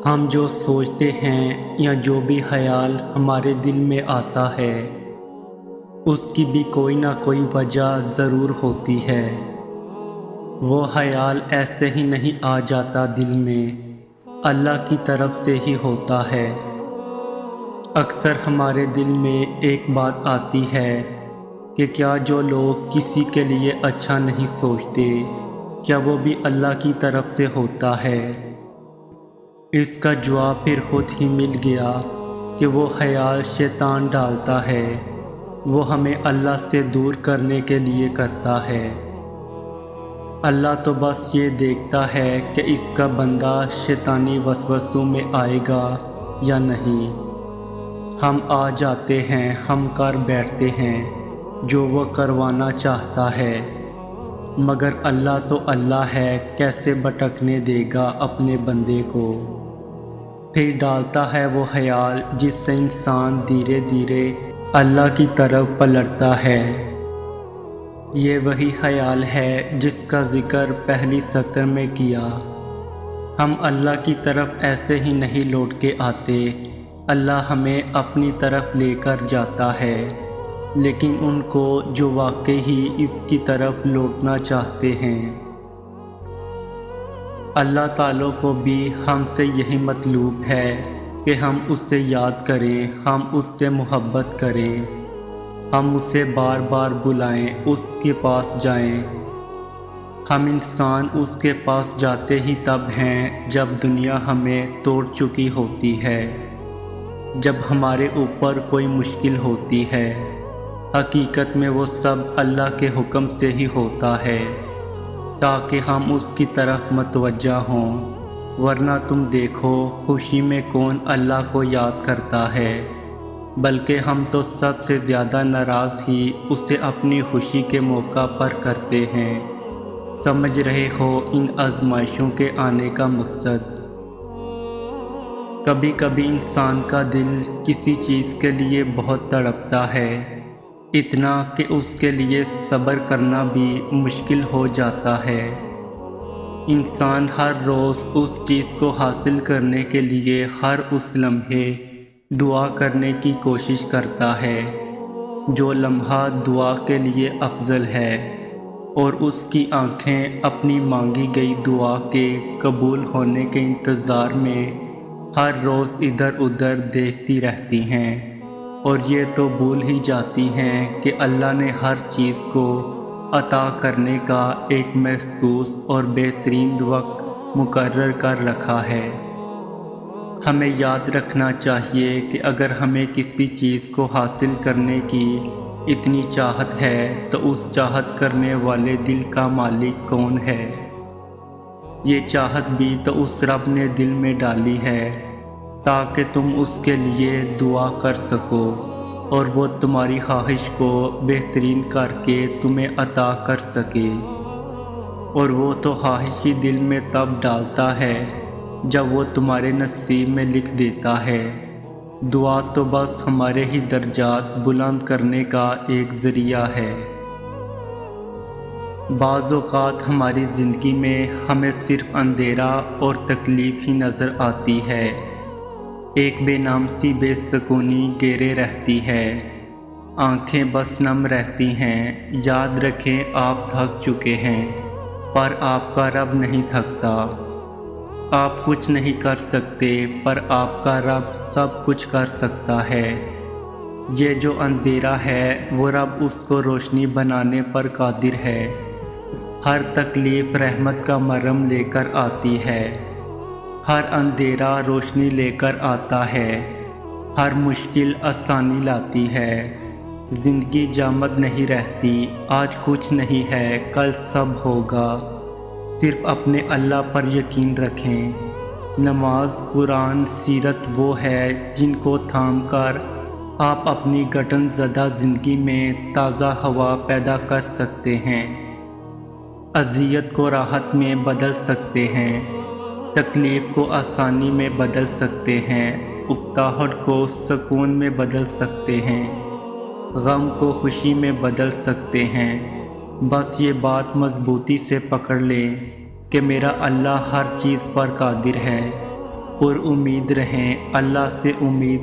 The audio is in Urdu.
ہم جو سوچتے ہیں یا جو بھی خیال ہمارے دل میں آتا ہے اس کی بھی کوئی نہ کوئی وجہ ضرور ہوتی ہے۔ وہ خیال ایسے ہی نہیں آ جاتا دل میں، اللہ کی طرف سے ہی ہوتا ہے۔ اکثر ہمارے دل میں ایک بات آتی ہے کہ کیا جو لوگ کسی کے لیے اچھا نہیں سوچتے کیا وہ بھی اللہ کی طرف سے ہوتا ہے؟ اس کا جواب پھر خود ہی مل گیا کہ وہ خیال شیطان ڈالتا ہے، وہ ہمیں اللہ سے دور کرنے کے لیے کرتا ہے۔ اللہ تو بس یہ دیکھتا ہے کہ اس کا بندہ شیطانی وسوسوں میں آئے گا یا نہیں۔ ہم آ جاتے ہیں، ہم کر بیٹھتے ہیں جو وہ کروانا چاہتا ہے، مگر اللہ تو اللہ ہے، کیسے بھٹکنے دے گا اپنے بندے کو؟ پھر ڈالتا ہے وہ خیال جس سے انسان دھیرے دھیرے اللہ کی طرف پلٹتا ہے۔ یہ وہی خیال ہے جس کا ذکر پہلی سطر میں کیا۔ ہم اللہ کی طرف ایسے ہی نہیں لوٹ کے آتے، اللہ ہمیں اپنی طرف لے کر جاتا ہے، لیکن ان کو جو واقعی ہی اس کی طرف لوٹنا چاہتے ہیں۔ اللہ تعالیٰ کو بھی ہم سے یہی مطلوب ہے کہ ہم اس سے یاد کریں، ہم اس سے محبت کریں، ہم اسے بار بار بلائیں، اس کے پاس جائیں۔ ہم انسان اس کے پاس جاتے ہی تب ہیں جب دنیا ہمیں توڑ چکی ہوتی ہے، جب ہمارے اوپر کوئی مشکل ہوتی ہے۔ حقیقت میں وہ سب اللہ کے حکم سے ہی ہوتا ہے تاکہ ہم اس کی طرف متوجہ ہوں، ورنہ تم دیکھو خوشی میں کون اللہ کو یاد کرتا ہے، بلکہ ہم تو سب سے زیادہ ناراض ہی اسے اپنی خوشی کے موقع پر کرتے ہیں۔ سمجھ رہے ہو ان آزمائشوں کے آنے کا مقصد؟ کبھی کبھی انسان کا دل کسی چیز کے لیے بہت تڑپتا ہے، اتنا کہ اس کے لیے صبر کرنا بھی مشکل ہو جاتا ہے۔ انسان ہر روز اس چیز کو حاصل کرنے کے لیے ہر اس لمحے دعا کرنے کی کوشش کرتا ہے جو لمحہ دعا کے لیے افضل ہے، اور اس کی آنکھیں اپنی مانگی گئی دعا کے قبول ہونے کے انتظار میں ہر روز ادھر ادھر دیکھتی رہتی ہیں، اور یہ تو بھول ہی جاتی ہیں کہ اللہ نے ہر چیز کو عطا کرنے کا ایک محسوس اور بہترین وقت مقرر کر رکھا ہے۔ ہمیں یاد رکھنا چاہیے کہ اگر ہمیں کسی چیز کو حاصل کرنے کی اتنی چاہت ہے تو اس چاہت کرنے والے دل کا مالک کون ہے؟ یہ چاہت بھی تو اس رب نے دل میں ڈالی ہے تاکہ تم اس کے لیے دعا کر سکو، اور وہ تمہاری خواہش کو بہترین کر کے تمہیں عطا کر سکے۔ اور وہ تو خواہش ہی دل میں تب ڈالتا ہے جب وہ تمہارے نصیب میں لکھ دیتا ہے۔ دعا تو بس ہمارے ہی درجات بلند کرنے کا ایک ذریعہ ہے۔ بعض اوقات ہماری زندگی میں ہمیں صرف اندھیرا اور تکلیف ہی نظر آتی ہے، ایک بے نام سی بے سکونی گھیرے رہتی ہے، آنکھیں بس نم رہتی ہیں۔ یاد رکھیں آپ تھک چکے ہیں، پر آپ کا رب نہیں تھکتا۔ آپ کچھ نہیں کر سکتے، پر آپ کا رب سب کچھ کر سکتا ہے۔ یہ جو اندھیرا ہے وہ رب اس کو روشنی بنانے پر قادر ہے۔ ہر تکلیف رحمت کا مرہم لے کر آتی ہے، ہر اندھیرا روشنی لے کر آتا ہے، ہر مشکل آسانی لاتی ہے۔ زندگی جامد نہیں رہتی، آج کچھ نہیں ہے کل سب ہوگا، صرف اپنے اللہ پر یقین رکھیں۔ نماز، قرآن، سیرت وہ ہے جن کو تھام کر آپ اپنی گھٹن زدہ زندگی میں تازہ ہوا پیدا کر سکتے ہیں، اذیت کو راحت میں بدل سکتے ہیں، تکلیف کو آسانی میں بدل سکتے ہیں، اکتاہٹ کو سکون میں بدل سکتے ہیں، غم کو خوشی میں بدل سکتے ہیں۔ بس یہ بات مضبوطی سے پکڑ لیں کہ میرا اللہ ہر چیز پر قادر ہے۔ پر امید رہیں، اللہ سے امید